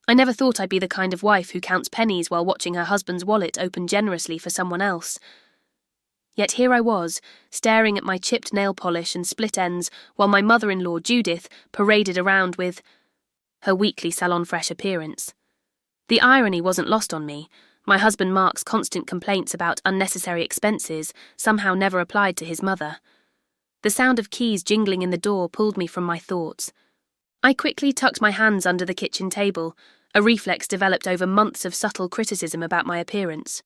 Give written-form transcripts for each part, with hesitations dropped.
I never thought I'd be the kind of wife who counts pennies while watching her husband's wallet open generously for someone else. Yet here I was, staring at my chipped nail polish and split ends, while my mother-in-law, Judith, paraded around with her weekly salon fresh appearance. The irony wasn't lost on me. My husband Mark's constant complaints about unnecessary expenses somehow never applied to his mother. The sound of keys jingling in the door pulled me from my thoughts. I quickly tucked my hands under the kitchen table, a reflex developed over months of subtle criticism about my appearance.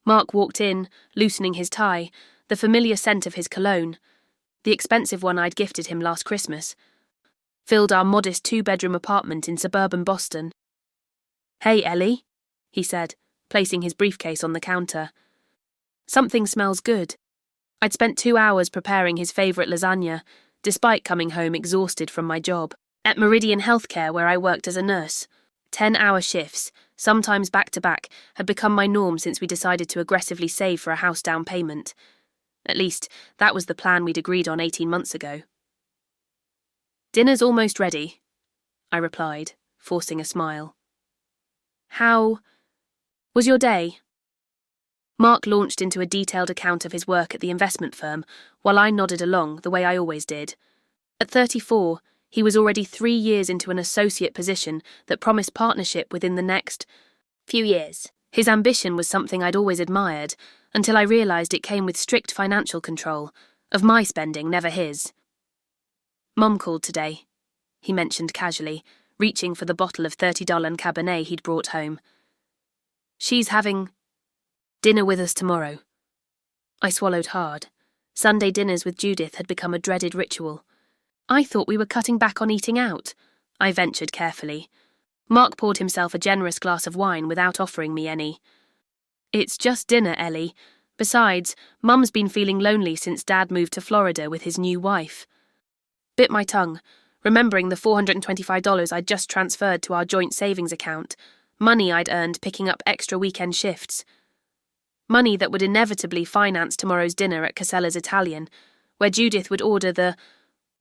Mark walked in, loosening his tie, the familiar scent of his cologne, the expensive one I'd gifted him last Christmas, filled our modest 2-bedroom apartment in suburban Boston. "Hey, Ellie," he said, placing his briefcase on the counter. "Something smells good." I'd spent 2 hours preparing his favourite lasagna, despite coming home exhausted from my job. At Meridian Healthcare, where I worked as a nurse, 10-hour shifts, sometimes back-to-back, had become my norm since we decided to aggressively save for a house down payment. At least, that was the plan we'd agreed on 18 months ago. "Dinner's almost ready," I replied, forcing a smile. "How was your day?" Mark launched into a detailed account of his work at the investment firm, while I nodded along the way I always did. At 34, he was already 3 years into an associate position that promised partnership within the next few years. His ambition was something I'd always admired, until I realised it came with strict financial control, of my spending, never his. "Mum called today," he mentioned casually, reaching for the bottle of $30 Cabernet he'd brought home. "She's having dinner with us tomorrow." I swallowed hard. Sunday dinners with Judith had become a dreaded ritual. "I thought we were cutting back on eating out," I ventured carefully. Mark poured himself a generous glass of wine without offering me any. "It's just dinner, Ellie. Besides, Mum's been feeling lonely since Dad moved to Florida with his new wife." Bit my tongue, remembering the $425 I'd just transferred to our joint savings account, money I'd earned picking up extra weekend shifts. Money that would inevitably finance tomorrow's dinner at Casella's Italian, where Judith would order the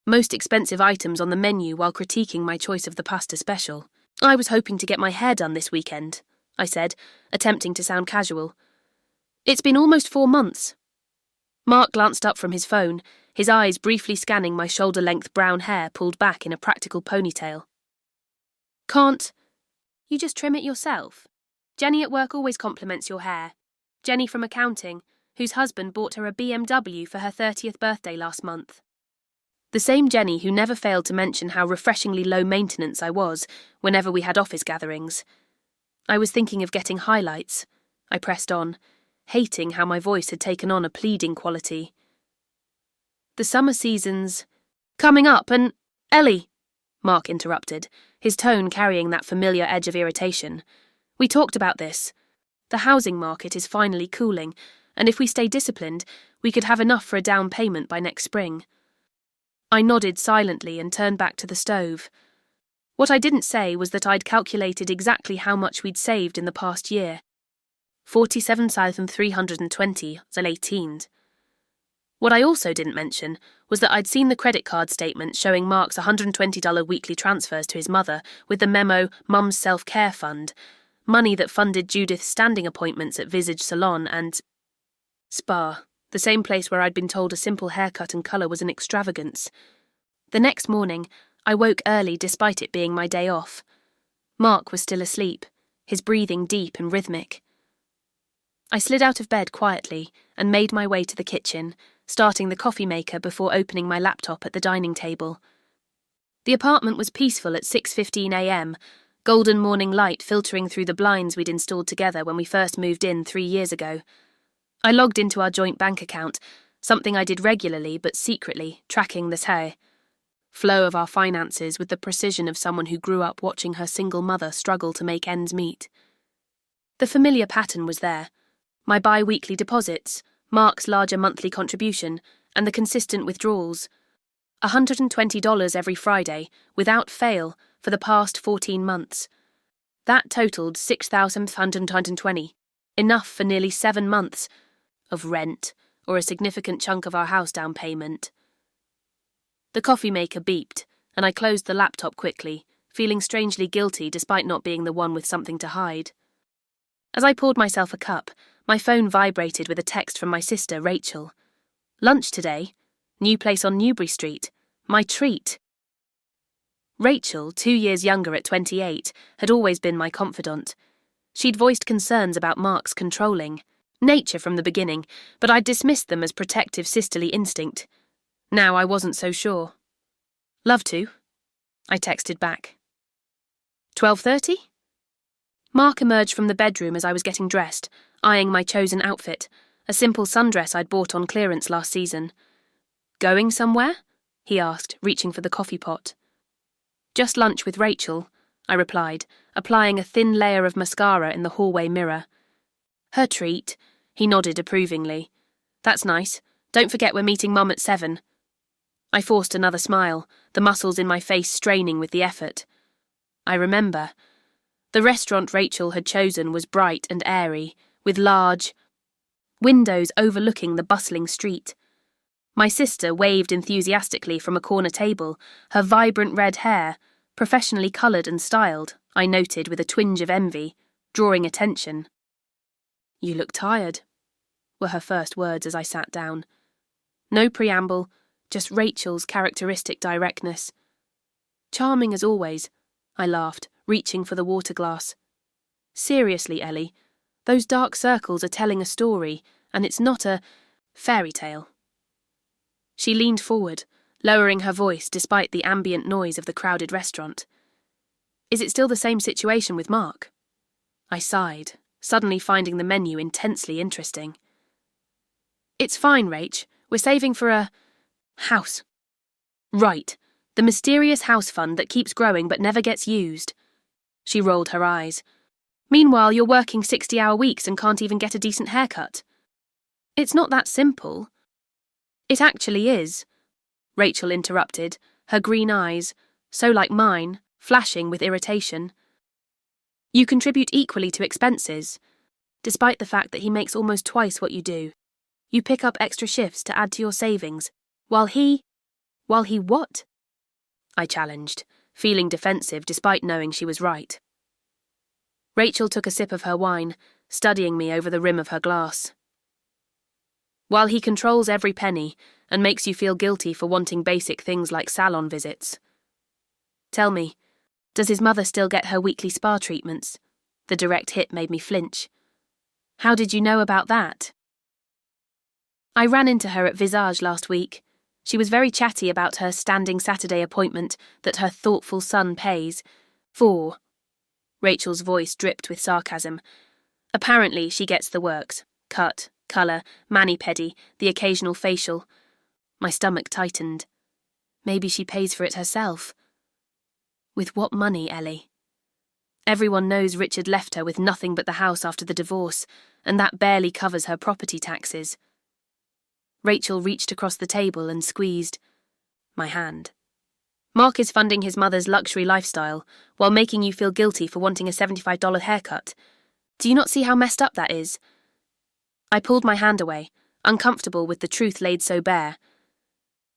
most expensive items on the menu while critiquing my choice of the pasta special. "I was hoping to get my hair done this weekend," I said, attempting to sound casual. "It's been almost 4 months." Mark glanced up from his phone, his eyes briefly scanning my shoulder-length brown hair pulled back in a practical ponytail. "Can't you just trim it yourself? Jenny at work always compliments your hair. Jenny from accounting, whose husband bought her a BMW for her 30th birthday last month." The same Jenny who never failed to mention how refreshingly low maintenance I was whenever we had office gatherings. I was thinking of getting highlights. I pressed on, hating how my voice had taken on a pleading quality. "The summer season's coming up and—" "Ellie," Mark interrupted, his tone carrying that familiar edge of irritation. "We talked about this. The housing market is finally cooling, and if we stay disciplined, we could have enough for a down payment by next spring." I nodded silently and turned back to the stove. What I didn't say was that I'd calculated exactly how much we'd saved in the past year. $47,320 18. What I also didn't mention was that I'd seen the credit card statement showing Mark's $120 weekly transfers to his mother with the memo Mum's Self-Care Fund, money that funded Judith's standing appointments at Visage Salon and Spa, the same place where I'd been told a simple haircut and colour was an extravagance. The next morning, I woke early despite it being my day off. Mark was still asleep, his breathing deep and rhythmic. I slid out of bed quietly and made my way to the kitchen, starting the coffee maker before opening my laptop at the dining table. The apartment was peaceful at 6:15 a.m., golden morning light filtering through the blinds we'd installed together when we first moved in 3 years ago. I logged into our joint bank account, something I did regularly but secretly, tracking the flow of our finances with the precision of someone who grew up watching her single mother struggle to make ends meet. The familiar pattern was there. My bi-weekly deposits, Mark's larger monthly contribution, and the consistent withdrawals. $120 every Friday, without fail, for the past 14 months. That totalled $6,520, enough for nearly 7 months of rent, or a significant chunk of our house down payment. The coffee maker beeped, and I closed the laptop quickly, feeling strangely guilty despite not being the one with something to hide. As I poured myself a cup, my phone vibrated with a text from my sister, Rachel. "Lunch today. New place on Newbury Street. My treat." Rachel, 2 years younger at 28, had always been my confidant. She'd voiced concerns about Mark's controlling nature from the beginning, but I'd dismissed them as protective sisterly instinct. Now I wasn't so sure. "Love to," I texted back. 12:30? Mark emerged from the bedroom as I was getting dressed, eyeing my chosen outfit, a simple sundress I'd bought on clearance last season. "Going somewhere?" he asked, reaching for the coffee pot. "Just lunch with Rachel," I replied, applying a thin layer of mascara in the hallway mirror. "Her treat," he nodded approvingly. "That's nice. Don't forget we're meeting Mum at 7. I forced another smile, the muscles in my face straining with the effort. I remember. The restaurant Rachel had chosen was bright and airy, with large windows overlooking the bustling street. My sister waved enthusiastically from a corner table, her vibrant red hair, professionally coloured and styled, I noted with a twinge of envy, drawing attention. "You look tired," were her first words as I sat down. No preamble, just Rachel's characteristic directness. "Charming as always," I laughed, reaching for the water glass. "Seriously, Ellie, those dark circles are telling a story, and it's not a fairy tale." She leaned forward, lowering her voice despite the ambient noise of the crowded restaurant. "Is it still the same situation with Mark?" I sighed, suddenly finding the menu intensely interesting. "It's fine, Rach. We're saving for a house." "Right, the mysterious house fund that keeps growing but never gets used." She rolled her eyes. "Meanwhile, you're working 60-hour weeks and can't even get a decent haircut." "It's not that simple." "It actually is," Rachel interrupted, her green eyes, so like mine, flashing with irritation. "You contribute equally to expenses, despite the fact that he makes almost twice what you do. You pick up extra shifts to add to your savings, while he what?" I challenged, feeling defensive despite knowing she was right. Rachel took a sip of her wine, studying me over the rim of her glass. "While he controls every penny and makes you feel guilty for wanting basic things like salon visits. Tell me, does his mother still get her weekly spa treatments?" The direct hit made me flinch. "How did you know about that?" "I ran into her at Visage last week. She was very chatty about her standing Saturday appointment that her thoughtful son pays for." Rachel's voice dripped with sarcasm. "Apparently she gets the works. Cut, colour, mani-pedi, the occasional facial." My stomach tightened. Maybe she pays for it herself. With what money, Ellie? Everyone knows Richard left her with nothing but the house after the divorce, and that barely covers her property taxes. Rachel reached across the table and squeezed my hand. "Mark is funding his mother's luxury lifestyle while making you feel guilty for wanting a $75 haircut. Do you not see how messed up that is?" I pulled my hand away, uncomfortable with the truth laid so bare.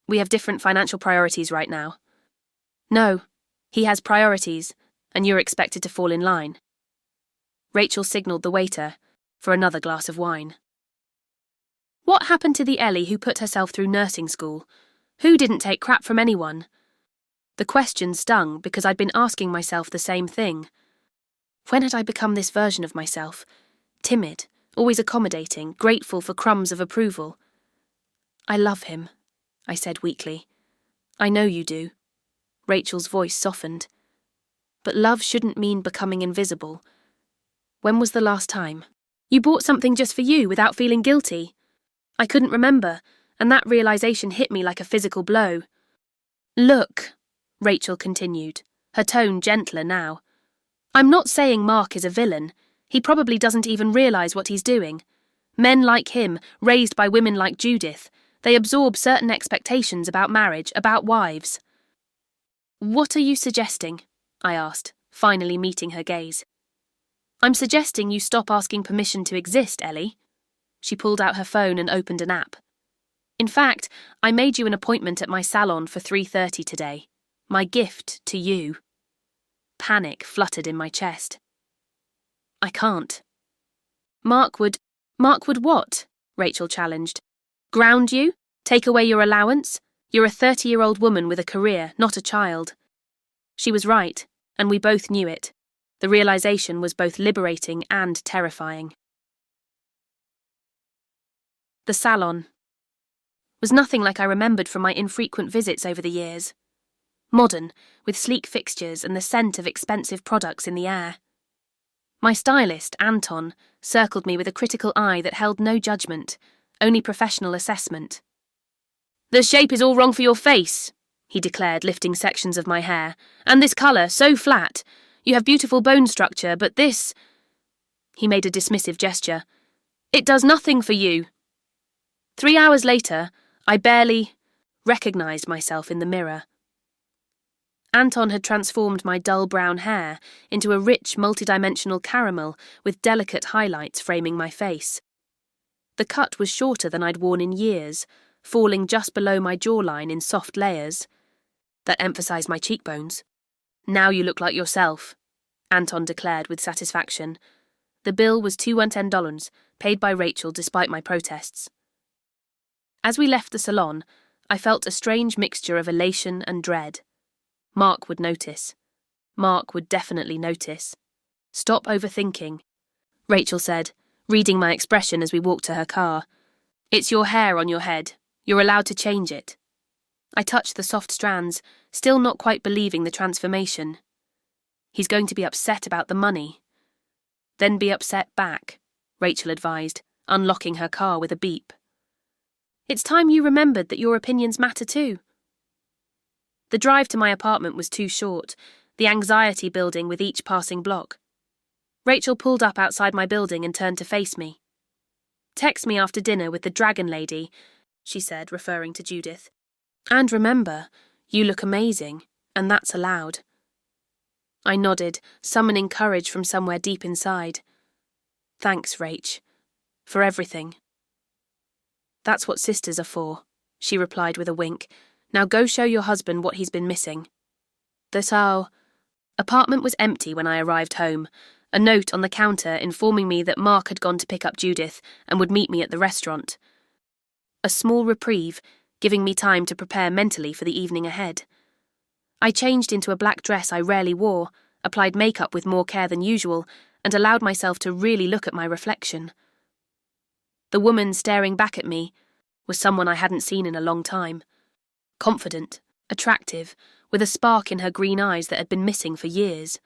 "We have different financial priorities right now." "No, he has priorities, and you're expected to fall in line." Rachel signalled the waiter for another glass of wine. What happened to the Ellie who put herself through nursing school? Who didn't take crap from anyone? The question stung because I'd been asking myself the same thing. When had I become this version of myself? Timid, always accommodating, grateful for crumbs of approval. "I love him," I said weakly. "I know you do." Rachel's voice softened. "But love shouldn't mean becoming invisible. When was the last time? You bought something just for you without feeling guilty." I couldn't remember, and that realisation hit me like a physical blow. "Look," Rachel continued, her tone gentler now. "I'm not saying Mark is a villain. He probably doesn't even realise what he's doing. Men like him, raised by women like Judith, they absorb certain expectations about marriage, about wives." "What are you suggesting?" I asked, finally meeting her gaze. "I'm suggesting you stop asking permission to exist, Ellie." She pulled out her phone and opened an app. "In fact, I made you an appointment at my salon for 3:30 today. My gift to you." panic fluttered in my chest. I can't. Mark would what? Rachel challenged. Ground you? Take away your allowance? You're a 30-year-old woman with a career, not a child. She was right, and we both knew it. The realization was both liberating and terrifying. The salon was nothing like I remembered from my infrequent visits over the years. Modern, with sleek fixtures and the scent of expensive products in the air. My stylist, Anton, circled me with a critical eye that held no judgment, only professional assessment. The shape is all wrong for your face, he declared, lifting sections of my hair. And this colour, so flat. You have beautiful bone structure, but this... He made a dismissive gesture. It does nothing for you. 3 hours later, I barely recognised myself in the mirror. Anton had transformed my dull brown hair into a rich, multidimensional caramel with delicate highlights framing my face. The cut was shorter than I'd worn in years, falling just below my jawline in soft layers that emphasised my cheekbones. Now you look like yourself, Anton declared with satisfaction. The bill was $210, paid by Rachel despite my protests. As we left the salon, I felt a strange mixture of elation and dread. Mark would notice. Mark would definitely notice. Stop overthinking, Rachel said, reading my expression as we walked to her car. It's your hair on your head. You're allowed to change it. I touched the soft strands, still not quite believing the transformation. He's going to be upset about the money. Then be upset back, Rachel advised, unlocking her car with a beep. It's time you remembered that your opinions matter too. The drive to my apartment was too short, the anxiety building with each passing block. Rachel pulled up outside my building and turned to face me. Text me after dinner with the dragon lady, she said, referring to Judith. And remember, you look amazing, and that's allowed. I nodded, summoning courage from somewhere deep inside. Thanks, Rach, for everything. That's what sisters are for, she replied with a wink. Now go show your husband what he's been missing. Our apartment was empty when I arrived home, a note on the counter informing me that Mark had gone to pick up Judith and would meet me at the restaurant. A small reprieve, giving me time to prepare mentally for the evening ahead. I changed into a black dress I rarely wore, applied makeup with more care than usual, and allowed myself to really look at my reflection. The woman staring back at me was someone I hadn't seen in a long time. Confident, attractive, with a spark in her green eyes that had been missing for years.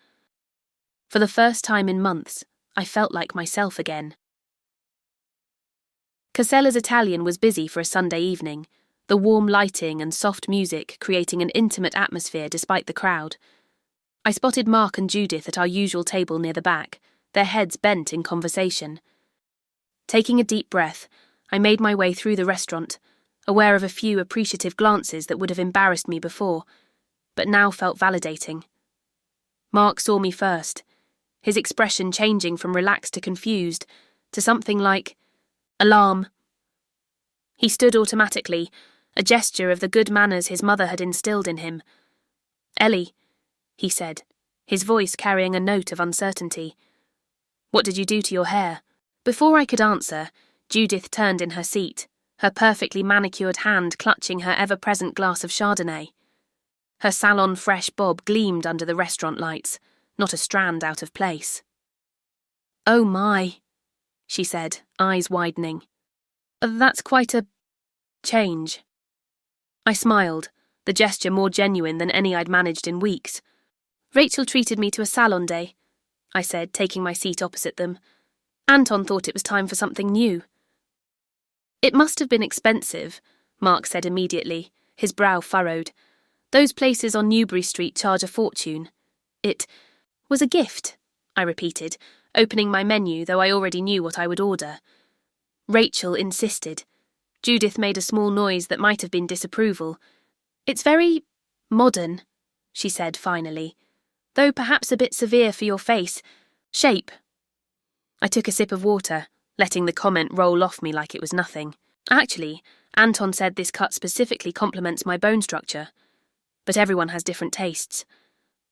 For the first time in months, I felt like myself again. Casella's Italian was busy for a Sunday evening, the warm lighting and soft music creating an intimate atmosphere despite the crowd. I spotted Mark and Judith at our usual table near the back, their heads bent in conversation. Taking a deep breath, I made my way through the restaurant, aware of a few appreciative glances that would have embarrassed me before, but now felt validating. Mark saw me first, his expression changing from relaxed to confused, to something like alarm. He stood automatically, a gesture of the good manners his mother had instilled in him. Ellie, he said, his voice carrying a note of uncertainty. What did you do to your hair? Before I could answer, Judith turned in her seat, her perfectly manicured hand clutching her ever-present glass of Chardonnay. Her salon fresh bob gleamed under the restaurant lights, not a strand out of place. Oh my, she said, eyes widening. That's quite a change. I smiled, the gesture more genuine than any I'd managed in weeks. Rachel treated me to a salon day, I said, taking my seat opposite them. Anton thought it was time for something new. It must have been expensive, Mark said immediately, his brow furrowed. Those places on Newbury Street charge a fortune. It was a gift, I repeated, opening my menu, though I already knew what I would order. Rachel insisted. Judith made a small noise that might have been disapproval. It's very modern, she said finally, though perhaps a bit severe for your face. Shape. I took a sip of water, letting the comment roll off me like it was nothing. Actually, Anton said this cut specifically complements my bone structure. But everyone has different tastes.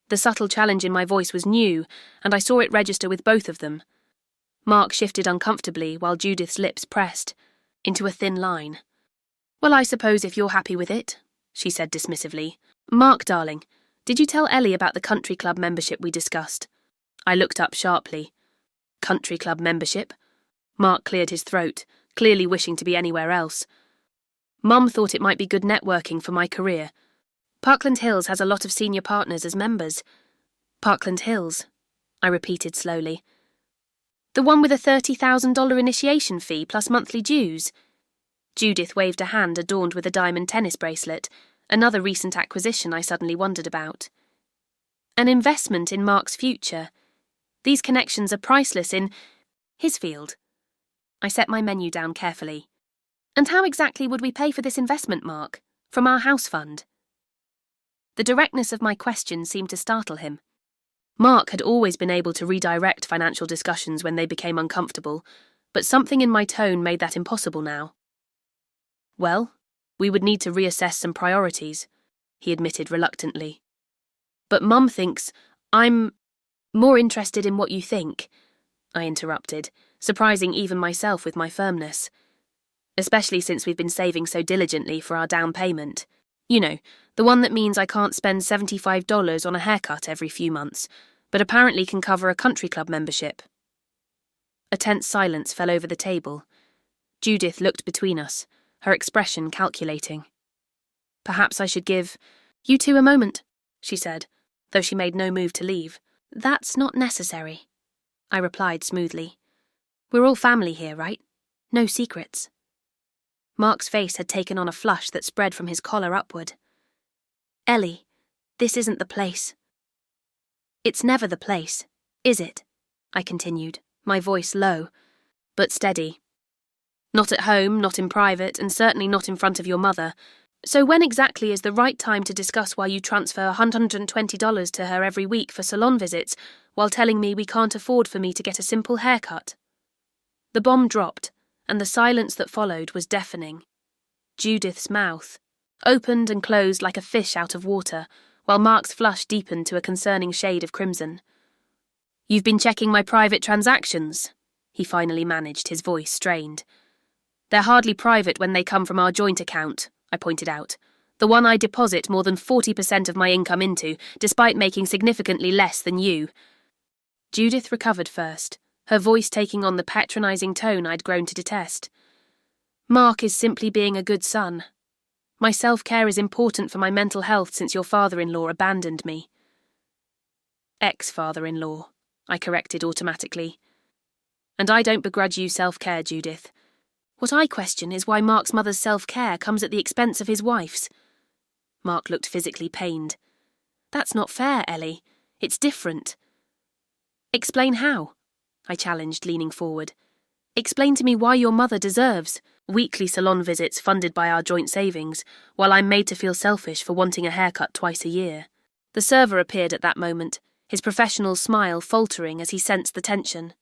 The subtle challenge in my voice was new, and I saw it register with both of them. Mark shifted uncomfortably while Judith's lips pressed into a thin line. "Well, I suppose if you're happy with it," she said dismissively. "Mark, darling, did you tell Ellie about the country club membership we discussed?" I looked up sharply. "Country club membership?" Mark cleared his throat, clearly wishing to be anywhere else. "Mum thought it might be good networking for my career. Parkland Hills has a lot of senior partners as members." "Parkland Hills," I repeated slowly. "The one with a $30,000 initiation fee plus monthly dues?" Judith waved a hand adorned with a diamond tennis bracelet, another recent acquisition I suddenly wondered about. "An investment in Mark's future. These connections are priceless in his field." I set my menu down carefully. "And how exactly would we pay for this investment, Mark? From our house fund?" The directness of my question seemed to startle him. Mark had always been able to redirect financial discussions when they became uncomfortable, but something in my tone made that impossible now. "Well, we would need to reassess some priorities," he admitted reluctantly. "But Mum thinks I'm more interested in what you think," I interrupted, surprising even myself with my firmness. "Especially since we've been saving so diligently for our down payment. You know, the one that means I can't spend $75 on a haircut every few months, but apparently can cover a country club membership." A tense silence fell over the table. Judith looked between us, her expression calculating. "Perhaps I should give you two a moment," she said, though she made no move to leave. "That's not necessary," I replied smoothly. "We're all family here, right? No secrets." Mark's face had taken on a flush that spread from his collar upward. "Ellie, this isn't the place." "It's never the place, is it?" I continued, my voice low, but steady. "Not at home, not in private, and certainly not in front of your mother. So when exactly is the right time to discuss why you transfer $120 to her every week for salon visits, while telling me we can't afford for me to get a simple haircut?" The bomb dropped, and the silence that followed was deafening. Judith's mouth opened and closed like a fish out of water, while Mark's flush deepened to a concerning shade of crimson. "You've been checking my private transactions," he finally managed, his voice strained. "They're hardly private when they come from our joint account," I pointed out. "The one I deposit more than 40% of my income into, despite making significantly less than you." Judith recovered first, her voice taking on the patronising tone I'd grown to detest. "Mark is simply being a good son. My self-care is important for my mental health since your father-in-law abandoned me." "Ex-father-in-law," I corrected automatically. "And I don't begrudge you self-care, Judith. What I question is why Mark's mother's self-care comes at the expense of his wife's." Mark looked physically pained. "That's not fair, Ellie. It's different." "Explain how," I challenged, leaning forward. "Explain to me why your mother deserves weekly salon visits funded by our joint savings, while I'm made to feel selfish for wanting a haircut twice a year." The server appeared at that moment, his professional smile faltering as he sensed the tension.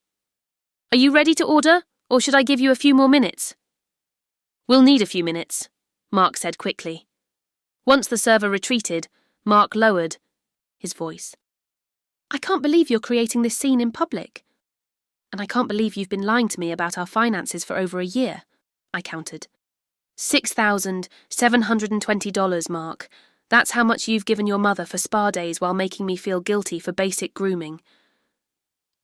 "Are you ready to order, or should I give you a few more minutes?" "We'll need a few minutes," Mark said quickly. Once the server retreated, Mark lowered his voice. "I can't believe you're creating this scene in public. And I can't believe you've been lying to me about our finances for over a year," I countered. $6,720, Mark. That's how much you've given your mother for spa days while making me feel guilty for basic grooming."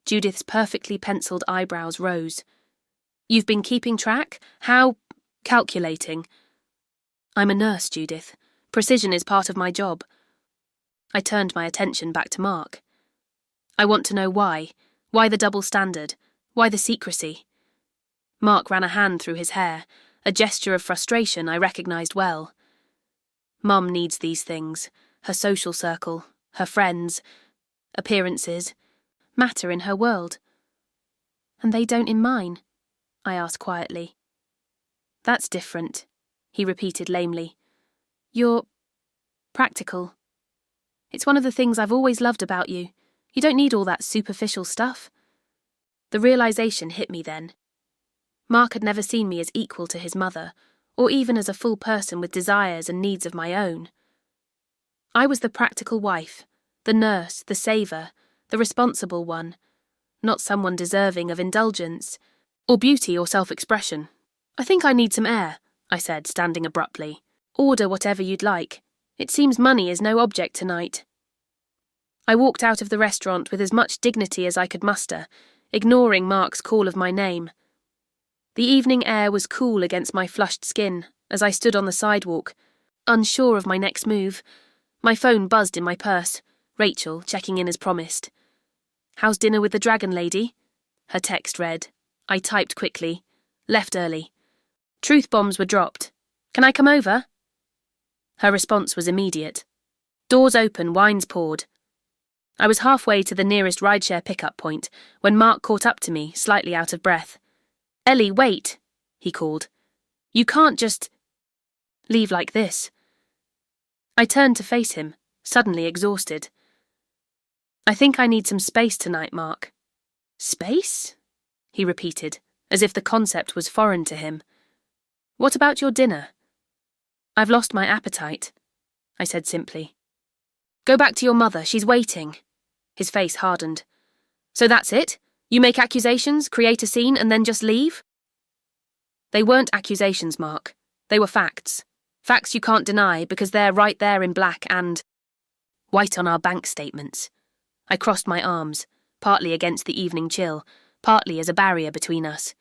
Judith's perfectly penciled eyebrows rose. "You've been keeping track? How calculating?" "I'm a nurse, Judith. Precision is part of my job." I turned my attention back to Mark. "I want to know why. Why the double standard? Why the secrecy?" Mark ran a hand through his hair, a gesture of frustration I recognised well. Mum needs these things. Her social circle, her friends, appearances, matter in her world. "And they don't in mine?" I asked quietly. "That's different," he repeated lamely. "You're practical. It's one of the things I've always loved about you. You don't need all that superficial stuff." The realisation hit me then. Mark had never seen me as equal to his mother, or even as a full person with desires and needs of my own. I was the practical wife, The nurse, the saver, the responsible one, not someone deserving of indulgence, or beauty or self-expression. I think I need some air, I said, standing abruptly. Order whatever you'd like. It seems money is no object tonight. I walked out of the restaurant with as much dignity as I could muster, ignoring Mark's call of my name. The evening air was cool against my flushed skin as I stood on the sidewalk, unsure of my next move. My phone buzzed in my purse, Rachel checking in as promised. "How's dinner with the dragon lady?" Her text read. I typed quickly. Left early. Truth bombs were dropped. "Can I come over?" Her response was immediate. Doors open, wines poured. I was halfway to the nearest rideshare pickup point when Mark caught up to me, slightly out of breath. "Ellie, wait," he called. "You can't just leave like this." I turned to face him, suddenly exhausted. "I think I need some space tonight, Mark." "Space?" he repeated, as if the concept was foreign to him. "What about your dinner?" "I've lost my appetite," I said simply. "Go back to your mother, she's waiting." His face hardened. "So that's it? You make accusations, create a scene, and then just leave?" "They weren't accusations, Mark. They were facts. Facts you can't deny because they're right there in black and white on our bank statements." I crossed my arms, partly against the evening chill, partly as a barrier between us.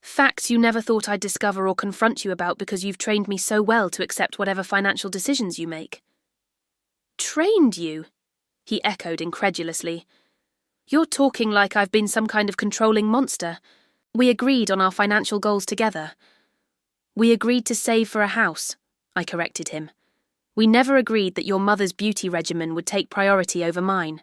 "Facts you never thought I'd discover or confront you about because you've trained me so well to accept whatever financial decisions you make." "Trained you?" he echoed incredulously. "You're talking like I've been some kind of controlling monster. We agreed on our financial goals together." "We agreed to save for a house," I corrected him. "We never agreed that your mother's beauty regimen would take priority over mine.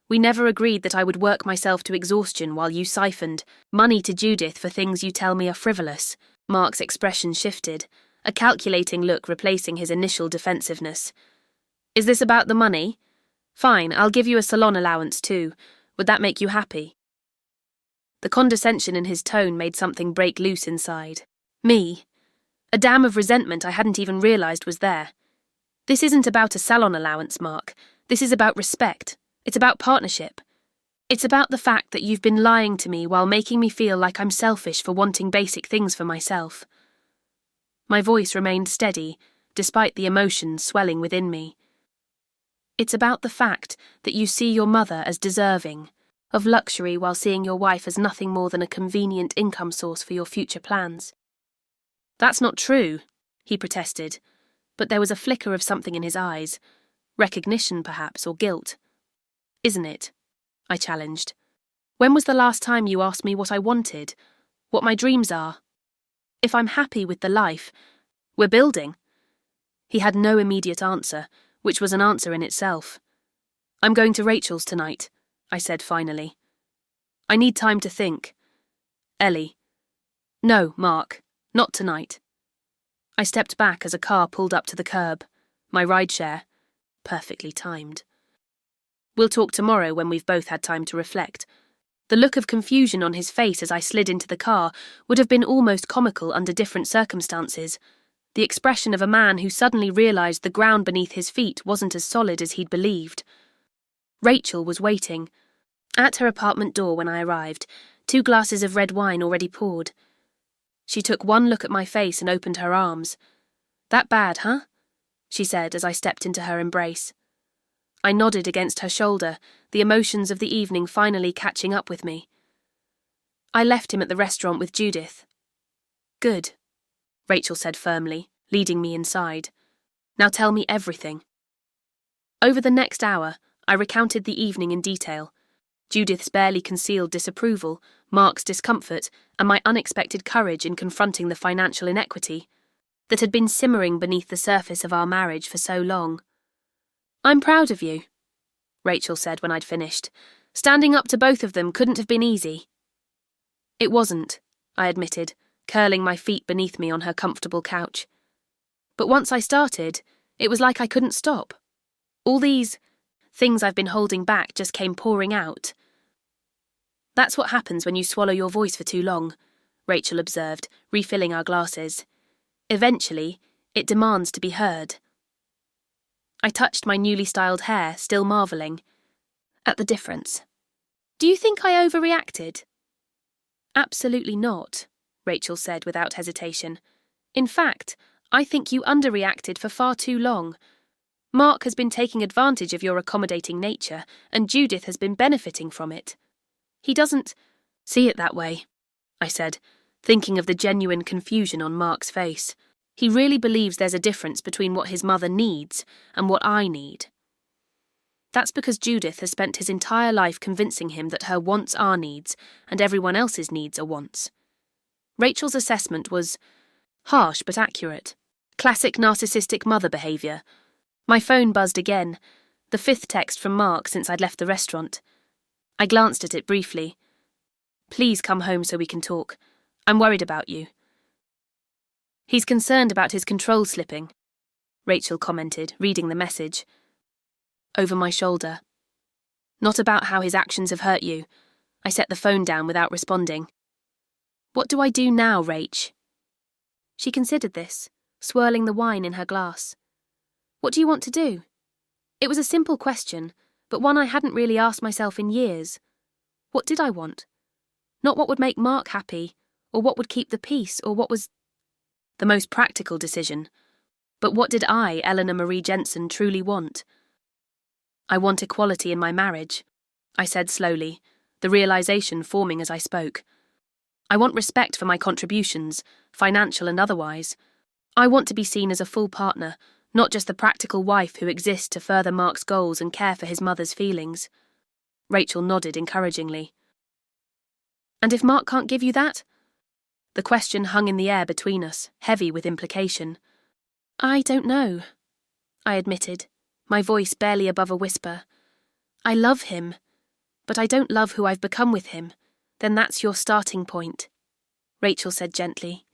We never agreed that I would work myself to exhaustion while you siphoned money to Judith for things you tell me are frivolous." Mark's expression shifted, a calculating look replacing his initial defensiveness. "Is this about the money? Fine, I'll give you a salon allowance too. Would that make you happy?" The condescension in his tone made something break loose inside. Me. A dam of resentment I hadn't even realised was there. "This isn't about a salon allowance, Mark. This is about respect. It's about partnership. It's about the fact that you've been lying to me while making me feel like I'm selfish for wanting basic things for myself." My voice remained steady, despite the emotions swelling within me. "It's about the fact that you see your mother as deserving of luxury while seeing your wife as nothing more than a convenient income source for your future plans." "That's not true," he protested, but there was a flicker of something in his eyes. Recognition, perhaps, or guilt. "Isn't it?" I challenged. "When was the last time you asked me what I wanted? What my dreams are? If I'm happy with the life we're building?" He had no immediate answer, which was an answer in itself. "I'm going to Rachel's tonight," I said finally. "I need time to think." "Ellie." "No, Mark, not tonight." I stepped back as a car pulled up to the curb. My rideshare. Perfectly timed. "We'll talk tomorrow when we've both had time to reflect." The look of confusion on his face as I slid into the car would have been almost comical under different circumstances. The expression of a man who suddenly realised the ground beneath his feet wasn't as solid as he'd believed. Rachel was waiting. At her apartment door when I arrived, 2 glasses of red wine already poured. She took one look at my face and opened her arms. "That bad, huh?" she said as I stepped into her embrace. I nodded against her shoulder, the emotions of the evening finally catching up with me. "I left him at the restaurant with Judith." "Good," Rachel said firmly, leading me inside. "Now tell me everything." Over the next hour, I recounted the evening in detail. Judith's barely concealed disapproval, Mark's discomfort, and my unexpected courage in confronting the financial inequity that had been simmering beneath the surface of our marriage for so long. "I'm proud of you," Rachel said when I'd finished. "Standing up to both of them couldn't have been easy." "It wasn't," I admitted, curling my feet beneath me on her comfortable couch. "But once I started, it was like I couldn't stop. All these things I've been holding back just came pouring out." "That's what happens when you swallow your voice for too long," Rachel observed, refilling our glasses. "Eventually, it demands to be heard." I touched my newly styled hair, still marvelling at the difference. Do you think I overreacted? Absolutely not, Rachel said without hesitation. In fact, I think you underreacted for far too long. Mark has been taking advantage of your accommodating nature, and Judith has been benefiting from it. He doesn't see it that way, I said, thinking of the genuine confusion on Mark's face. He really believes there's a difference between what his mother needs and what I need. That's because Judith has spent his entire life convincing him that her wants are needs and everyone else's needs are wants. Rachel's assessment was harsh but accurate. Classic narcissistic mother behaviour. My phone buzzed again, the 5th text from Mark since I'd left the restaurant. I glanced at it briefly. Please come home so we can talk. I'm worried about you. He's concerned about his control slipping, Rachel commented, reading the message. Over my shoulder. Not about how his actions have hurt you. I set the phone down without responding. What do I do now, Rach? She considered this, swirling the wine in her glass. What do you want to do? It was a simple question, but one I hadn't really asked myself in years. What did I want? Not what would make Mark happy, or what would keep the peace, or what was the most practical decision. But what did I, Eleanor Marie Jensen, truly want? I want equality in my marriage, I said slowly, the realisation forming as I spoke. I want respect for my contributions, financial and otherwise. I want to be seen as a full partner, not just the practical wife who exists to further Mark's goals and care for his mother's feelings. Rachel nodded encouragingly. And if Mark can't give you that? The question hung in the air between us, heavy with implication. I don't know, I admitted, my voice barely above a whisper. I love him, but I don't love who I've become with him. Then that's your starting point, Rachel said gently.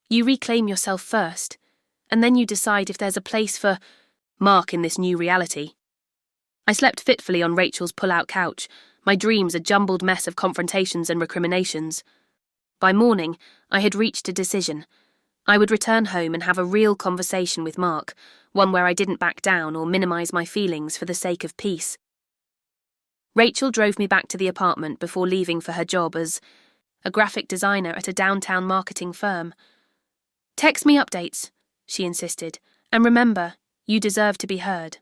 You reclaim yourself first, and then you decide if there's a place for Mark in this new reality. I slept fitfully on Rachel's pull-out couch, my dreams a jumbled mess of confrontations and recriminations. By morning, I had reached a decision. I would return home and have a real conversation with Mark, one where I didn't back down or minimise my feelings for the sake of peace. Rachel drove me back to the apartment before leaving for her job as a graphic designer at a downtown marketing firm. Text me updates, she insisted, and remember, you deserve to be heard.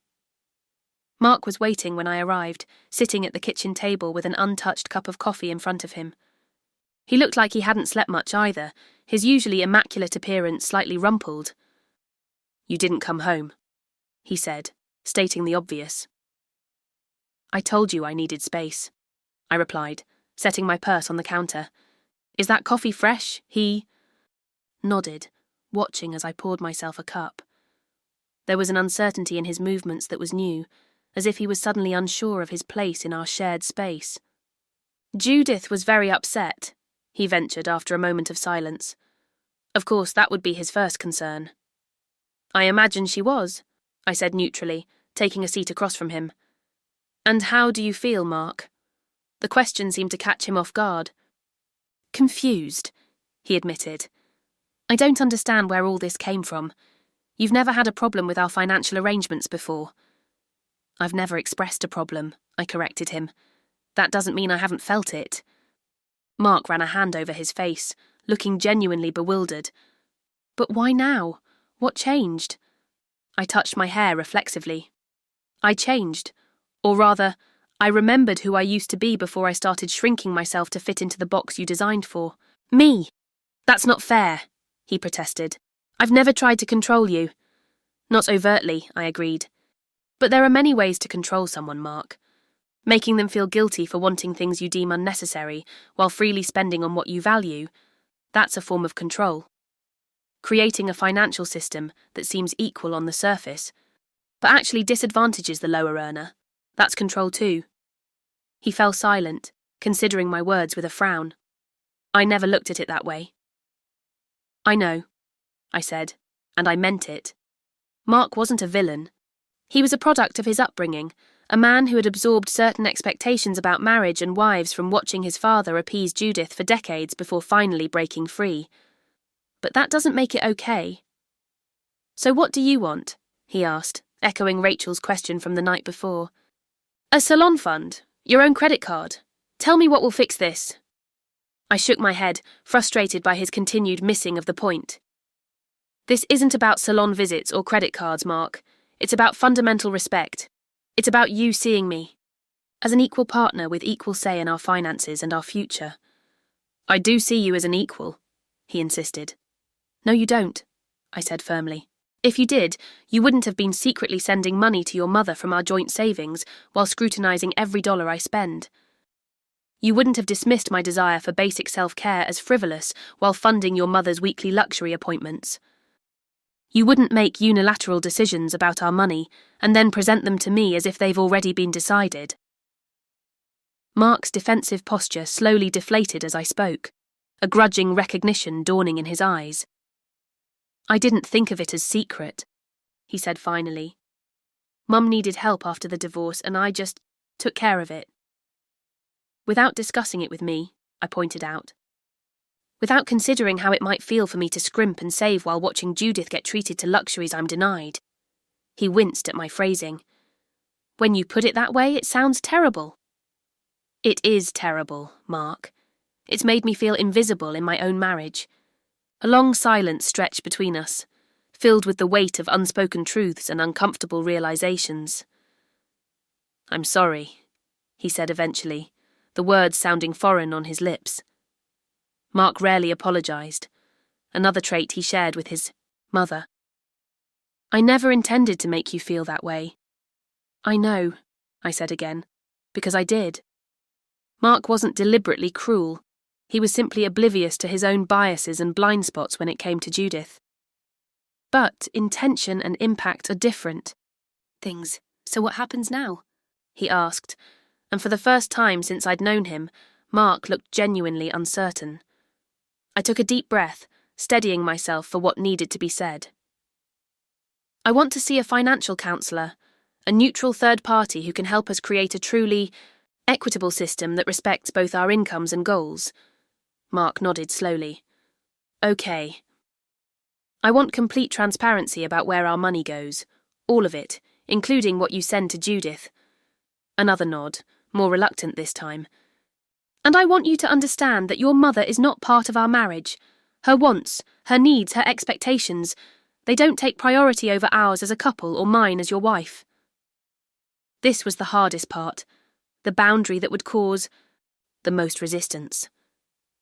Mark was waiting when I arrived, sitting at the kitchen table with an untouched cup of coffee in front of him. He looked like he hadn't slept much either, his usually immaculate appearance slightly rumpled. You didn't come home, he said, stating the obvious. I told you I needed space, I replied, setting my purse on the counter. Is that coffee fresh? He nodded, watching as I poured myself a cup. There was an uncertainty in his movements that was new, as if he was suddenly unsure of his place in our shared space. Judith was very upset, he ventured after a moment of silence. Of course, that would be his first concern. I imagine she was, I said neutrally, taking a seat across from him. And how do you feel, Mark? The question seemed to catch him off guard. Confused, he admitted. I don't understand where all this came from. You've never had a problem with our financial arrangements before. I've never expressed a problem, I corrected him. That doesn't mean I haven't felt it. Mark ran a hand over his face, looking genuinely bewildered. But why now? What changed? I touched my hair reflexively. I changed. Or rather, I remembered who I used to be before I started shrinking myself to fit into the box you designed for. Me! That's not fair, he protested. I've never tried to control you. Not overtly, I agreed. But there are many ways to control someone, Mark. Making them feel guilty for wanting things you deem unnecessary, while freely spending on what you value, that's a form of control. Creating a financial system that seems equal on the surface, but actually disadvantages the lower earner, that's control too. He fell silent, considering my words with a frown. I never looked at it that way. I know, I said, and I meant it. Mark wasn't a villain. He was a product of his upbringing, a man who had absorbed certain expectations about marriage and wives from watching his father appease Judith for decades before finally breaking free. But that doesn't make it okay. So what do you want? He asked, echoing Rachel's question from the night before. A salon fund? Your own credit card? Tell me what will fix this. I shook my head, frustrated by his continued missing of the point. This isn't about salon visits or credit cards, Mark. It's about fundamental respect. It's about you seeing me as an equal partner with equal say in our finances and our future. I do see you as an equal, he insisted. No, you don't, I said firmly. If you did, you wouldn't have been secretly sending money to your mother from our joint savings while scrutinizing every dollar I spend. You wouldn't have dismissed my desire for basic self-care as frivolous while funding your mother's weekly luxury appointments. You wouldn't make unilateral decisions about our money and then present them to me as if they've already been decided. Mark's defensive posture slowly deflated as I spoke, a grudging recognition dawning in his eyes. I didn't think of it as secret, he said finally. Mum needed help after the divorce and I just took care of it. Without discussing it with me, I pointed out. Without considering how it might feel for me to scrimp and save while watching Judith get treated to luxuries I'm denied. He winced at my phrasing. When you put it that way, it sounds terrible. It is terrible, Mark. It's made me feel invisible in my own marriage. A long silence stretched between us, filled with the weight of unspoken truths and uncomfortable realizations. I'm sorry, he said eventually, the words sounding foreign on his lips. Mark rarely apologized, another trait he shared with his mother. I never intended to make you feel that way. I know, I said again, because I did. Mark wasn't deliberately cruel. He was simply oblivious to his own biases and blind spots when it came to Judith. But intention and impact are different things. So what happens now? He asked, and for the first time since I'd known him, Mark looked genuinely uncertain. I took a deep breath, steadying myself for what needed to be said. I want to see a financial counsellor, a neutral third party who can help us create a truly equitable system that respects both our incomes and goals. Mark nodded slowly. Okay. I want complete transparency about where our money goes, all of it, including what you send to Judith. Another nod, more reluctant this time. And I want you to understand that your mother is not part of our marriage. Her wants, her needs, her expectations, they don't take priority over ours as a couple or mine as your wife. This was the hardest part, the boundary that would cause the most resistance.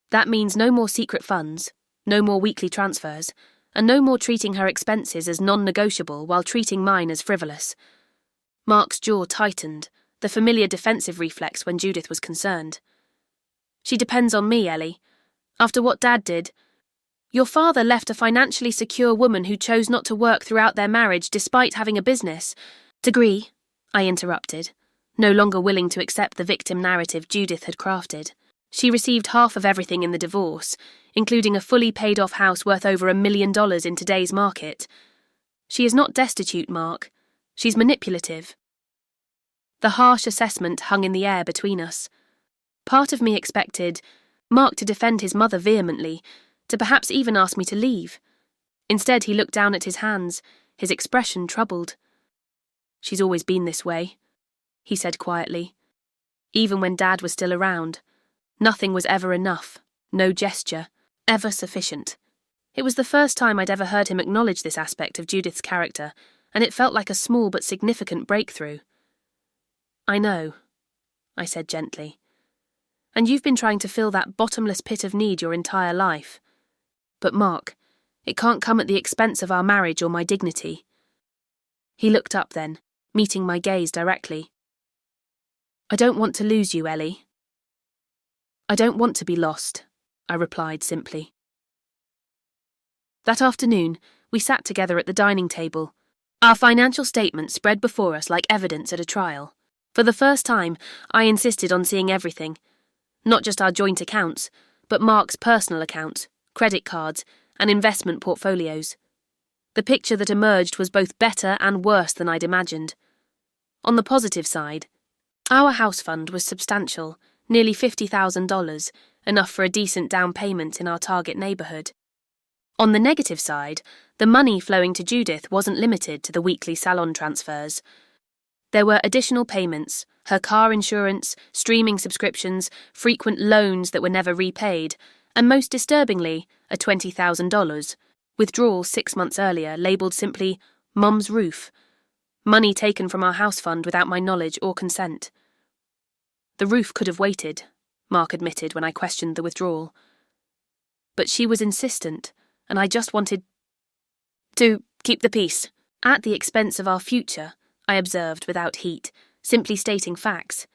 That means no more secret funds, no more weekly transfers, and no more treating her expenses as non-negotiable while treating mine as frivolous. Mark's jaw tightened, the familiar defensive reflex when Judith was concerned. She depends on me, Ellie. After what Dad did, your father left a financially secure woman who chose not to work throughout their marriage despite having a business. Degree, I interrupted, no longer willing to accept the victim narrative Judith had crafted. She received half of everything in the divorce, including a fully paid-off house worth over $1 million in today's market. She is not destitute, Mark. She's manipulative. The harsh assessment hung in the air between us. Part of me expected Mark to defend his mother vehemently, to perhaps even ask me to leave. Instead, he looked down at his hands, his expression troubled. She's always been this way, he said quietly. Even when Dad was still around, nothing was ever enough, no gesture, ever sufficient. It was the first time I'd ever heard him acknowledge this aspect of Judith's character, and it felt like a small but significant breakthrough. I know, I said gently. And you've been trying to fill that bottomless pit of need your entire life. But Mark, it can't come at the expense of our marriage or my dignity. He looked up then, meeting my gaze directly. I don't want to lose you, Ellie. I don't want to be lost, I replied simply. That afternoon, we sat together at the dining table, our financial statements spread before us like evidence at a trial. For the first time, I insisted on seeing everything. Not just our joint accounts, but Mark's personal accounts, credit cards, and investment portfolios. The picture that emerged was both better and worse than I'd imagined. On the positive side, our house fund was substantial, nearly $50,000, enough for a decent down payment in our target neighbourhood. On the negative side, the money flowing to Judith wasn't limited to the weekly salon transfers. There were additional payments, her car insurance, streaming subscriptions, frequent loans that were never repaid, and most disturbingly, a $20,000 withdrawal 6 months earlier labelled simply Mum's Roof, money taken from our house fund without my knowledge or consent. The roof could have waited, Mark admitted when I questioned the withdrawal. But she was insistent, and I just wanted to keep the peace. At the expense of our future, I observed without heat, simply stating facts.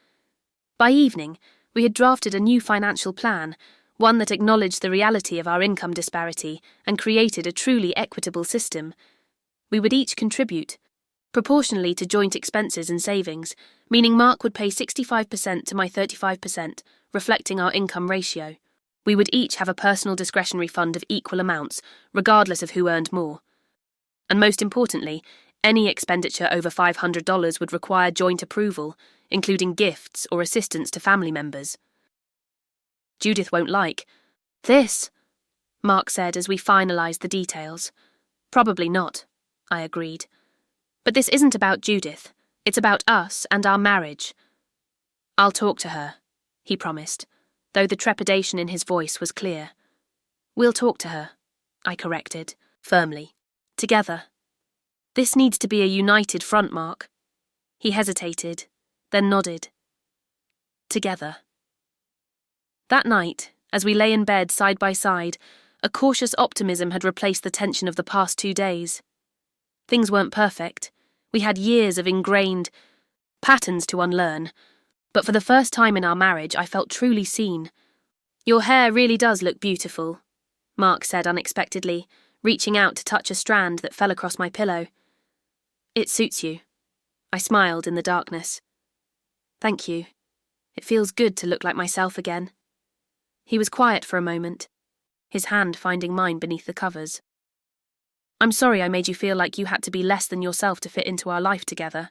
By evening, we had drafted a new financial plan, one that acknowledged the reality of our income disparity and created a truly equitable system. We would each contribute, proportionally to joint expenses and savings, meaning Mark would pay 65% to my 35%, reflecting our income ratio. We would each have a personal discretionary fund of equal amounts, regardless of who earned more. And most importantly, any expenditure over $500 would require joint approval, including gifts or assistance to family members. Judith won't like this, Mark said as we finalised the details. Probably not, I agreed. But this isn't about Judith. It's about us and our marriage. I'll talk to her, he promised, though the trepidation in his voice was clear. We'll talk to her, I corrected, firmly. Together. This needs to be a united front, Mark. He hesitated, then nodded. Together. That night, as we lay in bed side by side, a cautious optimism had replaced the tension of the past 2 days. Things weren't perfect. We had years of ingrained patterns to unlearn, but for the first time in our marriage I felt truly seen. Your hair really does look beautiful, Mark said unexpectedly, reaching out to touch a strand that fell across my pillow. It suits you. I smiled in the darkness. Thank you. It feels good to look like myself again. He was quiet for a moment, his hand finding mine beneath the covers. I'm sorry I made you feel like you had to be less than yourself to fit into our life together.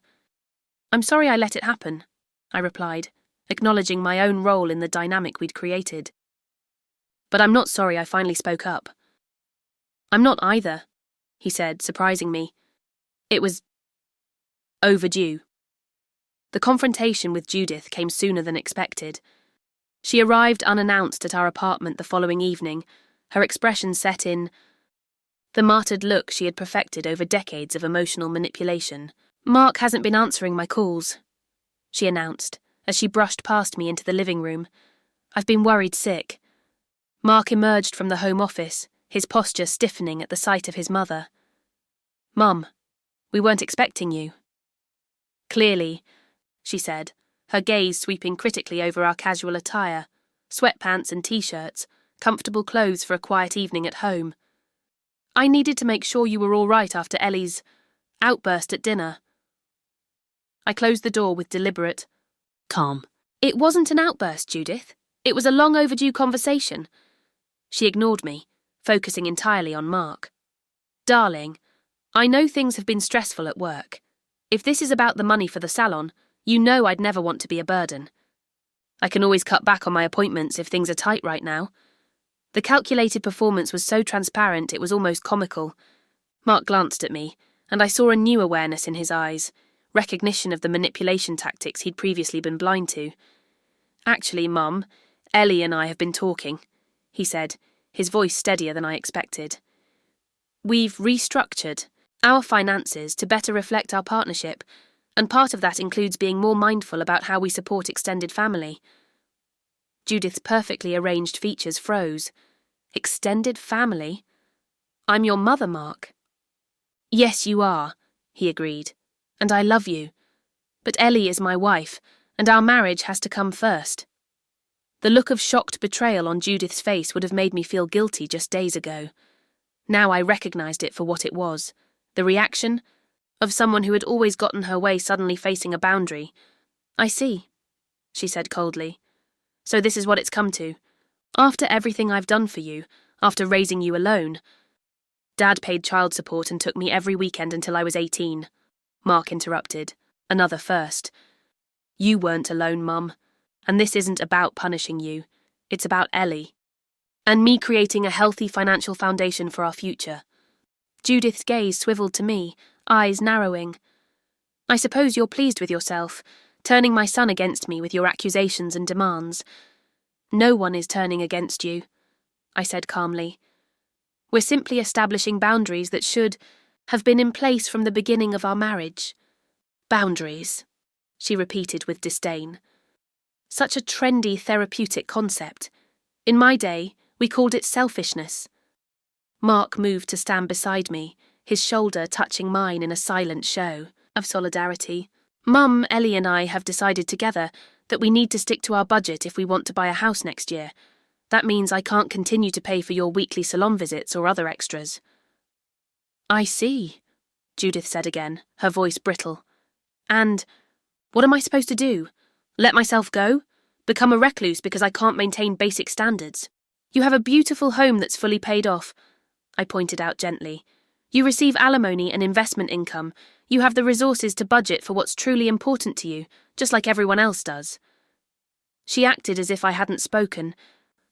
I'm sorry I let it happen, I replied, acknowledging my own role in the dynamic we'd created. But I'm not sorry I finally spoke up. I'm not either, he said, surprising me. It was overdue. The confrontation with Judith came sooner than expected. She arrived unannounced at our apartment the following evening, her expression set in the martyred look she had perfected over decades of emotional manipulation. Mark hasn't been answering my calls, she announced, as she brushed past me into the living room. I've been worried sick. Mark emerged from the home office, his posture stiffening at the sight of his mother. Mum, we weren't expecting you. Clearly, she said, her gaze sweeping critically over our casual attire, sweatpants and t-shirts, comfortable clothes for a quiet evening at home. I needed to make sure you were all right after Ellie's outburst at dinner. I closed the door with deliberate calm. It wasn't an outburst, Judith. It was a long overdue conversation. She ignored me, focusing entirely on Mark. Darling, I know things have been stressful at work. If this is about the money for the salon, you know I'd never want to be a burden. I can always cut back on my appointments if things are tight right now. The calculated performance was so transparent it was almost comical. Mark glanced at me, and I saw a new awareness in his eyes, recognition of the manipulation tactics he'd previously been blind to. Actually, Mum, Ellie and I have been talking, he said, his voice steadier than I expected. We've restructured our finances to better reflect our partnership, and part of that includes being more mindful about how we support extended family. Judith's perfectly arranged features froze. Extended family? I'm your mother, Mark. Yes, you are, he agreed, and I love you. But Ellie is my wife, and our marriage has to come first. The look of shocked betrayal on Judith's face would have made me feel guilty just days ago. Now I recognised it for what it was, the reaction of someone who had always gotten her way suddenly facing a boundary. I see, she said coldly. So this is what it's come to. After everything I've done for you, after raising you alone. Dad paid child support and took me every weekend until I was 18. Mark interrupted. Another first. You weren't alone, Mum. And this isn't about punishing you. It's about Ellie. and me creating a healthy financial foundation for our future. Judith's gaze swiveled to me, eyes narrowing. I suppose you're pleased with yourself, turning my son against me with your accusations and demands. No one is turning against you, I said calmly. We're simply establishing boundaries that should have been in place from the beginning of our marriage. Boundaries, she repeated with disdain. Such a trendy therapeutic concept. In my day, we called it selfishness. Mark moved to stand beside me, his shoulder touching mine in a silent show of solidarity. Mum, Ellie and I have decided together that we need to stick to our budget if we want to buy a house next year. That means I can't continue to pay for your weekly salon visits or other extras. I see, Judith said again, her voice brittle. And what am I supposed to do? Let myself go? Become a recluse because I can't maintain basic standards? You have a beautiful home that's fully paid off, I pointed out gently. You receive alimony and investment income. You have the resources to budget for what's truly important to you, just like everyone else does. She acted as if I hadn't spoken,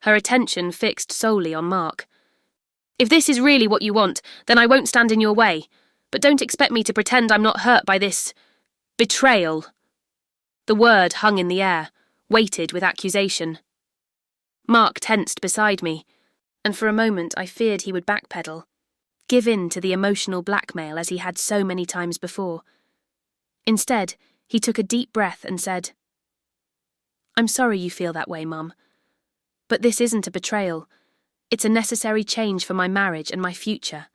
her attention fixed solely on Mark. If this is really what you want, then I won't stand in your way. But don't expect me to pretend I'm not hurt by this betrayal. The word hung in the air, weighted with accusation. Mark tensed beside me, and for a moment I feared he would backpedal, give in to the emotional blackmail as he had so many times before. Instead, he took a deep breath and said, I'm sorry you feel that way, Mum. But this isn't a betrayal. It's a necessary change for my marriage and my future.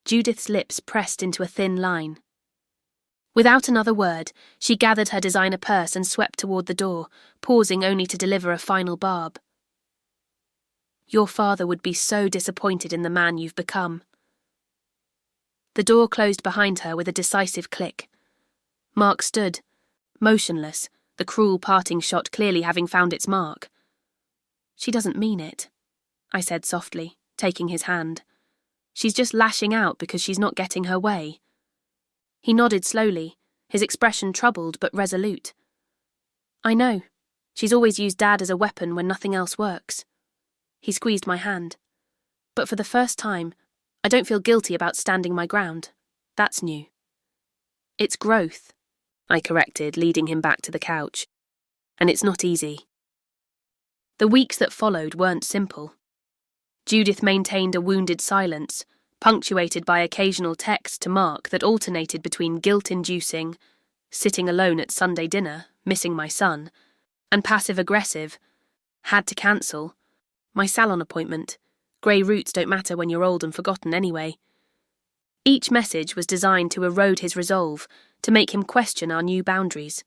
Judith's lips pressed into a thin line. Without another word, she gathered her designer purse and swept toward the door, pausing only to deliver a final barb. Your father would be so disappointed in the man you've become. The door closed behind her with a decisive click. Mark stood, motionless, the cruel parting shot clearly having found its mark. She doesn't mean it, I said softly, taking his hand. She's just lashing out because she's not getting her way. He nodded slowly, his expression troubled but resolute. I know. She's always used Dad as a weapon when nothing else works. He squeezed my hand. But for the first time, I don't feel guilty about standing my ground. That's new. It's growth, I corrected, leading him back to the couch. And it's not easy. The weeks that followed weren't simple. Judith maintained a wounded silence, punctuated by occasional texts to Mark that alternated between guilt-inducing, sitting alone at Sunday dinner, missing my son, and passive-aggressive, had to cancel, my salon appointment, grey roots don't matter when you're old and forgotten anyway. Each message was designed to erode his resolve, to make him question our new boundaries.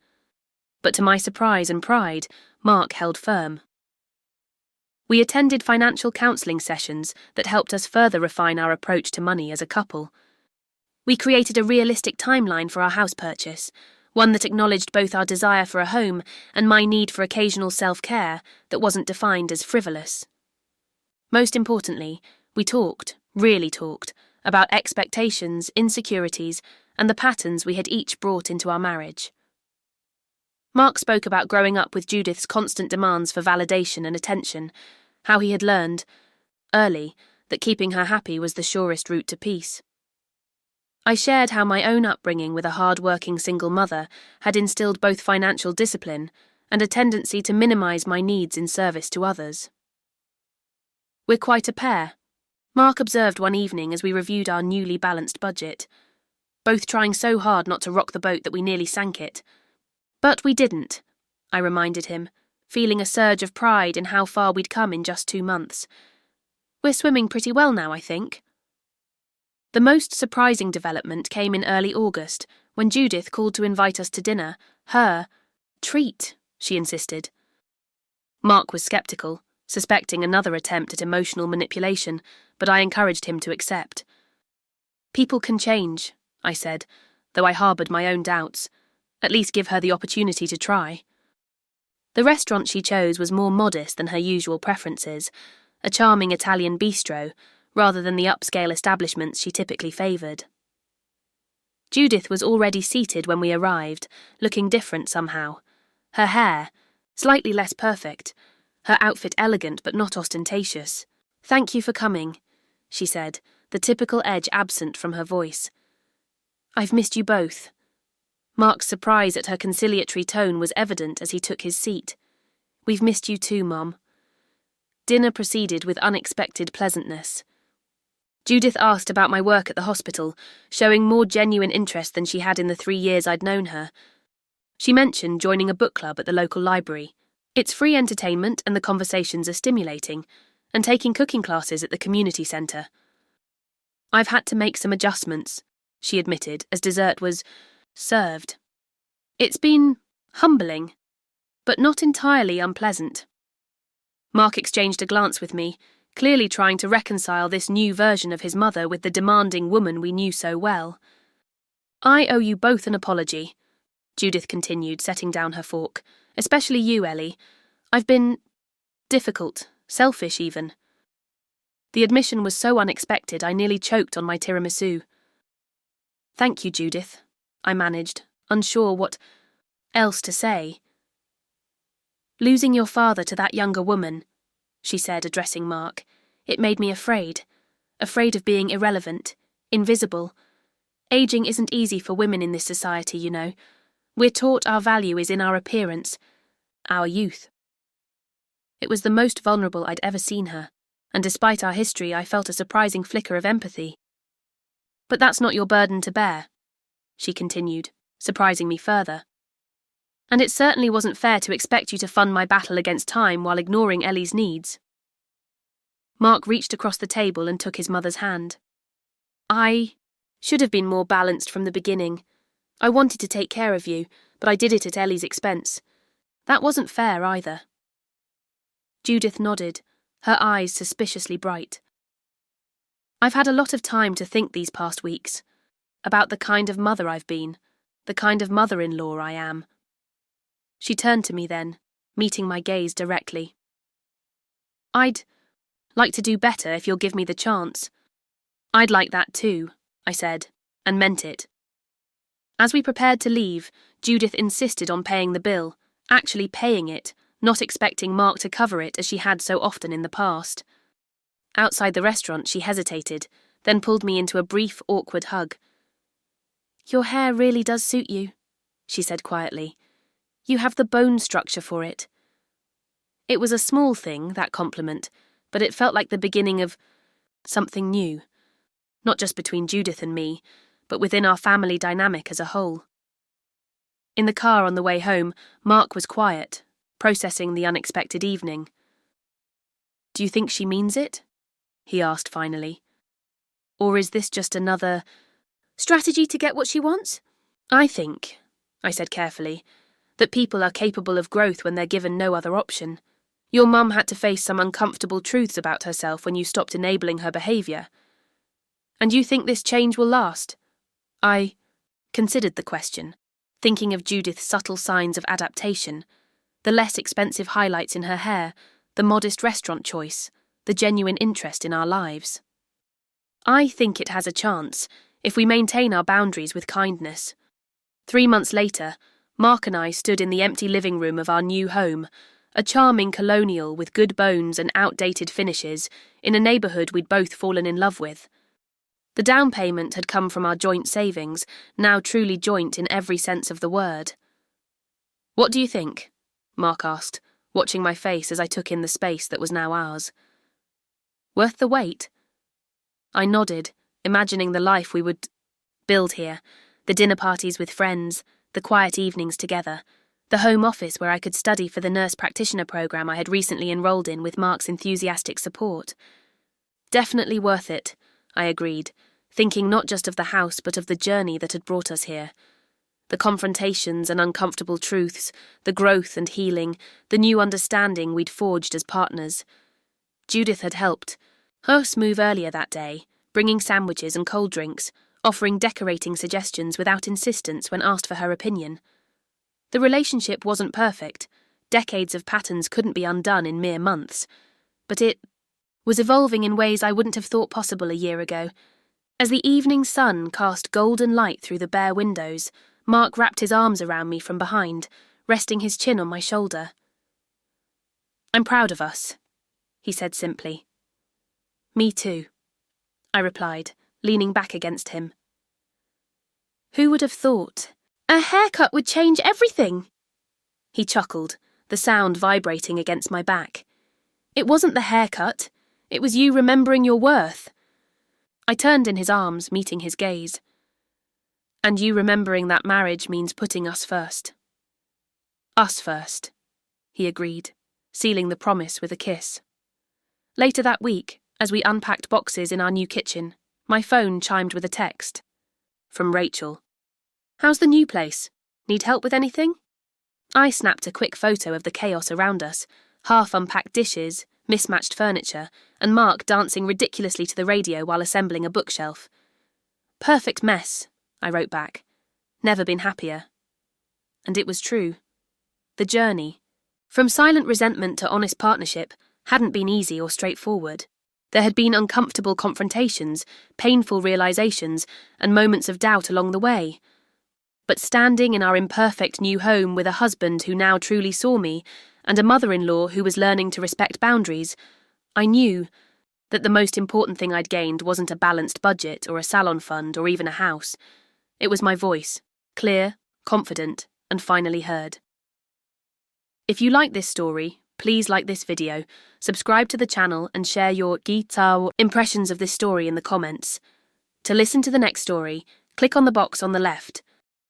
But to my surprise and pride, Mark held firm. We attended financial counselling sessions that helped us further refine our approach to money as a couple. We created a realistic timeline for our house purchase, one that acknowledged both our desire for a home and my need for occasional self-care that wasn't defined as frivolous. Most importantly, we talked, really talked, about expectations, insecurities, and the patterns we had each brought into our marriage. Mark spoke about growing up with Judith's constant demands for validation and attention, how he had learned, early, that keeping her happy was the surest route to peace. I shared how my own upbringing with a hard-working single mother had instilled both financial discipline and a tendency to minimise my needs in service to others. We're quite a pair, Mark observed one evening as we reviewed our newly balanced budget, both trying so hard not to rock the boat that we nearly sank it. But we didn't, I reminded him, feeling a surge of pride in how far we'd come in just 2 months. We're swimming pretty well now, I think. The most surprising development came in early August, when Judith called to invite us to dinner. Her treat, she insisted. Mark was sceptical, suspecting another attempt at emotional manipulation, but I encouraged him to accept. People can change, I said, though I harboured my own doubts. At least give her the opportunity to try. The restaurant she chose was more modest than her usual preferences, a charming Italian bistro, rather than the upscale establishments she typically favoured. Judith was already seated when we arrived, looking different somehow. Her hair, slightly less perfect, her outfit elegant but not ostentatious. "Thank you for coming," she said, the typical edge absent from her voice. "I've missed you both." Mark's surprise at her conciliatory tone was evident as he took his seat. "We've missed you too, Mom." Dinner proceeded with unexpected pleasantness. Judith asked about my work at the hospital, showing more genuine interest than she had in the 3 years I'd known her. She mentioned joining a book club at the local library. It's free entertainment and the conversations are stimulating, and taking cooking classes at the community centre. "I've had to make some adjustments," she admitted as dessert was served. "It's been humbling, but not entirely unpleasant." Mark exchanged a glance with me, clearly trying to reconcile this new version of his mother with the demanding woman we knew so well. "I owe you both an apology," Judith continued, setting down her fork. "Especially you, Ellie. I've been difficult, selfish even." The admission was so unexpected I nearly choked on my tiramisu. "Thank you, Judith," I managed, unsure what else to say. "Losing your father to that younger woman," she said, addressing Mark, "it made me afraid of being irrelevant, invisible. Aging isn't easy for women in this society, you know. We're taught our value is in our appearance, our youth." It was the most vulnerable I'd ever seen her, and despite our history, I felt a surprising flicker of empathy. "But that's not your burden to bear," she continued, surprising me further. "And it certainly wasn't fair to expect you to fund my battle against time while ignoring Ellie's needs." Mark reached across the table and took his mother's hand. "I should have been more balanced from the beginning. I wanted to take care of you, but I did it at Ellie's expense. That wasn't fair either." Judith nodded, her eyes suspiciously bright. "I've had a lot of time to think these past weeks, about the kind of mother I've been, the kind of mother-in-law I am." She turned to me then, meeting my gaze directly. "I'd like to do better if you'll give me the chance." "I'd like that too," I said, and meant it. As we prepared to leave, Judith insisted on paying the bill, actually paying it, not expecting Mark to cover it as she had so often in the past. Outside the restaurant, she hesitated, then pulled me into a brief, awkward hug. "Your hair really does suit you," she said quietly. "You have the bone structure for it." It was a small thing, that compliment, but it felt like the beginning of something new, not just between Judith and me, but within our family dynamic as a whole. In the car on the way home, Mark was quiet, processing the unexpected evening. "Do you think she means it?" he asked finally. "Or is this just another strategy to get what she wants?" "I think," I said carefully, "that people are capable of growth when they're given no other option. Your mum had to face some uncomfortable truths about herself when you stopped enabling her behaviour. And you think this change will last?" I considered the question, thinking of Judith's subtle signs of adaptation, the less expensive highlights in her hair, the modest restaurant choice, the genuine interest in our lives. "I think it has a chance, if we maintain our boundaries with kindness." 3 months later, Mark and I stood in the empty living room of our new home, a charming colonial with good bones and outdated finishes, in a neighbourhood we'd both fallen in love with. The down payment had come from our joint savings, now truly joint in every sense of the word. "What do you think?" Mark asked, watching my face as I took in the space that was now ours. "Worth the wait?" I nodded, imagining the life we would build here, the dinner parties with friends, the quiet evenings together, the home office where I could study for the nurse practitioner program I had recently enrolled in with Mark's enthusiastic support. "Definitely worth it," I agreed, thinking not just of the house but of the journey that had brought us here. The confrontations and uncomfortable truths, the growth and healing, the new understanding we'd forged as partners. Judith had helped. Hers move earlier that day, bringing sandwiches and cold drinks, offering decorating suggestions without insistence when asked for her opinion. The relationship wasn't perfect. Decades of patterns couldn't be undone in mere months. But it was evolving in ways I wouldn't have thought possible a year ago. As the evening sun cast golden light through the bare windows, Mark wrapped his arms around me from behind, resting his chin on my shoulder. I'm proud of us, he said simply. Me too, I replied, leaning back against him. Who would have thought? A haircut would change everything, he chuckled, the sound vibrating against my back. It wasn't the haircut, it was you remembering your worth. I turned in his arms, meeting his gaze. And you remembering that marriage means putting us first. Us first, he agreed, sealing the promise with a kiss. Later that week, as we unpacked boxes in our new kitchen, my phone chimed with a text. From Rachel. How's the new place? Need help with anything? I snapped a quick photo of the chaos around us, half-unpacked dishes, mismatched furniture, and Mark dancing ridiculously to the radio while assembling a bookshelf. Perfect mess, I wrote back. Never been happier. And it was true. The journey, from silent resentment to honest partnership, hadn't been easy or straightforward. There had been uncomfortable confrontations, painful realizations, and moments of doubt along the way. But standing in our imperfect new home with a husband who now truly saw me, and a mother-in-law who was learning to respect boundaries, I knew that the most important thing I'd gained wasn't a balanced budget or a salon fund or even a house. It was my voice, clear, confident, and finally heard. If you like this story, please like this video, subscribe to the channel and share your guitar impressions of this story in the comments. To listen to the next story, click on the box on the left